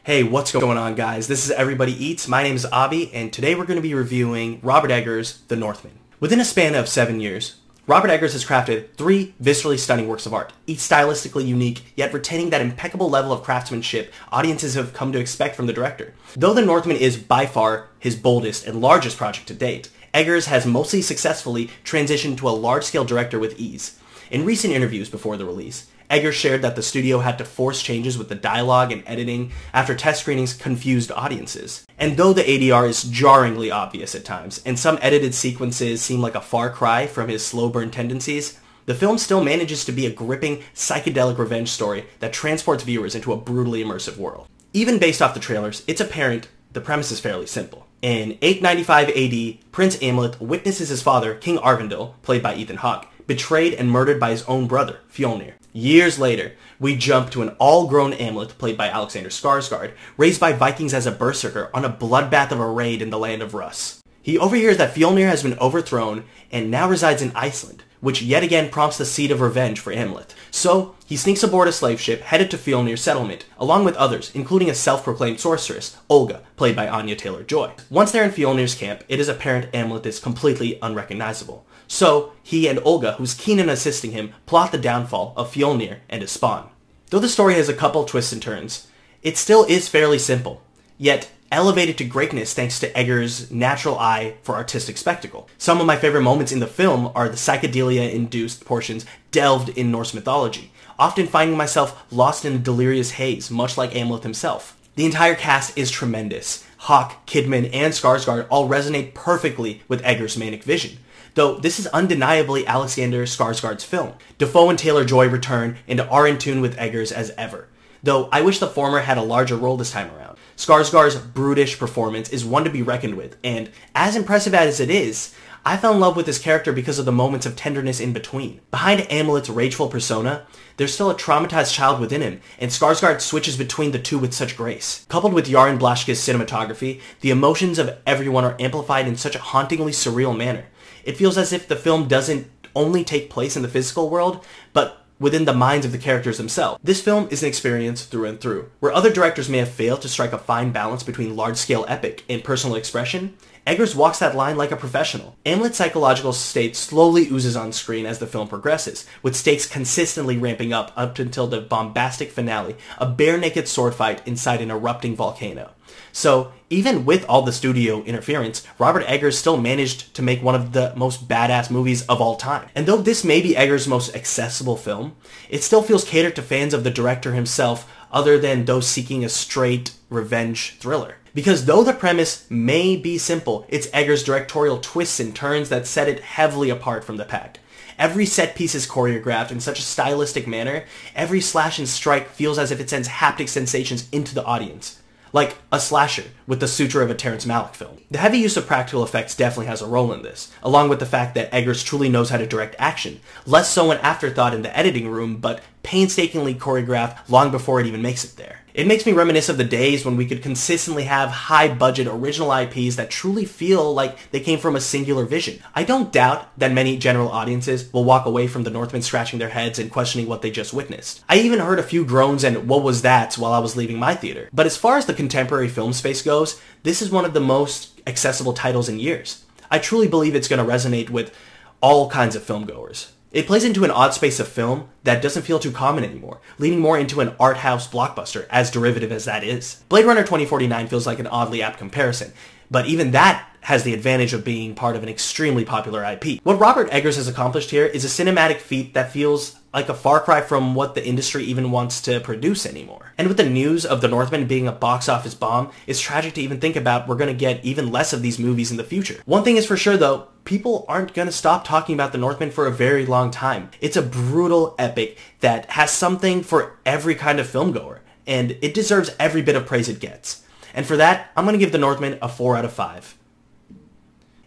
Hey, what's going on, guys? This is Everybody Eats. My name is Abi, and today we're going to be reviewing Robert Eggers' The Northman. Within a span of 7 years, Robert Eggers has crafted 3 viscerally stunning works of art, each stylistically unique, yet retaining that impeccable level of craftsmanship audiences have come to expect from the director. Though The Northman is by far his boldest and largest project to date, Eggers has mostly successfully transitioned to a large-scale director with ease. In recent interviews before the release, Eggers shared that the studio had to force changes with the dialogue and editing after test screenings confused audiences. And though the ADR is jarringly obvious at times, and some edited sequences seem like a far cry from his slow burn tendencies, the film still manages to be a gripping, psychedelic revenge story that transports viewers into a brutally immersive world. Even based off the trailers, it's apparent the premise is fairly simple. In 895 AD, Prince Amleth witnesses his father, King Arvindil, played by Ethan Hawke, betrayed and murdered by his own brother, Fjolnir. Years later, we jump to an all-grown Amleth, played by Alexander Skarsgård, raised by Vikings as a berserker on a bloodbath of a raid in the land of Russ. He overhears that Fjolnir has been overthrown and now resides in Iceland, which yet again prompts the seed of revenge for Amleth. So, he sneaks aboard a slave ship headed to Fjolnir's settlement, along with others, including a self-proclaimed sorceress, Olga, played by Anya Taylor-Joy. Once they're in Fjolnir's camp, it is apparent Amleth is completely unrecognizable. So, he and Olga, who's keen in assisting him, plot the downfall of Fjolnir and his spawn. Though the story has a couple twists and turns, it still is fairly simple, yet elevated to greatness thanks to Eggers' natural eye for artistic spectacle. Some of my favorite moments in the film are the psychedelia-induced portions delved in Norse mythology, often finding myself lost in a delirious haze, much like Amleth himself. The entire cast is tremendous. Hawke, Kidman, and Skarsgård all resonate perfectly with Eggers' manic vision, though this is undeniably Alexander Skarsgård's film. Dafoe and Taylor-Joy return and are in tune with Eggers as ever, though I wish the former had a larger role this time around. Skarsgård's brutish performance is one to be reckoned with, and as impressive as it is, I fell in love with his character because of the moments of tenderness in between. Behind Amleth's rageful persona, there's still a traumatized child within him, and Skarsgård switches between the two with such grace. Coupled with Yaron Blaschke's cinematography, the emotions of everyone are amplified in such a hauntingly surreal manner. It feels as if the film doesn't only take place in the physical world, but within the minds of the characters themselves. This film is an experience through and through. Where other directors may have failed to strike a fine balance between large-scale epic and personal expression, Eggers walks that line like a professional. Amleth's psychological state slowly oozes on screen as the film progresses, with stakes consistently ramping up until the bombastic finale, a bare-naked sword fight inside an erupting volcano. So, even with all the studio interference, Robert Eggers still managed to make one of the most badass movies of all time. And though this may be Eggers' most accessible film, it still feels catered to fans of the director himself other than those seeking a straight revenge thriller. Because though the premise may be simple, it's Eggers' directorial twists and turns that set it heavily apart from the pack. Every set piece is choreographed in such a stylistic manner, every slash and strike feels as if it sends haptic sensations into the audience. Like a slasher with the suture of a Terrence Malick film. The heavy use of practical effects definitely has a role in this, along with the fact that Eggers truly knows how to direct action, less so an afterthought in the editing room, but painstakingly choreographed long before it even makes it there. It makes me reminisce of the days when we could consistently have high-budget original IPs that truly feel like they came from a singular vision. I don't doubt that many general audiences will walk away from The Northman scratching their heads and questioning what they just witnessed. I even heard a few groans and "what was that" while I was leaving my theater. But as far as the contemporary film space goes, this is one of the most accessible titles in years. I truly believe it's going to resonate with all kinds of filmgoers. It plays into an odd space of film that doesn't feel too common anymore, leaning more into an art house blockbuster, as derivative as that is. Blade Runner 2049 feels like an oddly apt comparison, but even that has the advantage of being part of an extremely popular IP. What Robert Eggers has accomplished here is a cinematic feat that feels like a far cry from what the industry even wants to produce anymore. And with the news of The Northman being a box office bomb, it's tragic to even think about we're going to get even less of these movies in the future. One thing is for sure though, people aren't going to stop talking about The Northman for a very long time. It's a brutal epic that has something for every kind of filmgoer, and it deserves every bit of praise it gets. And for that, I'm going to give The Northman a 4 out of 5.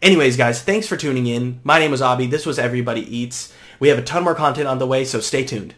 Anyways, guys, thanks for tuning in. My name is Abi. This was Everybody Eats. We have a ton more content on the way, so stay tuned.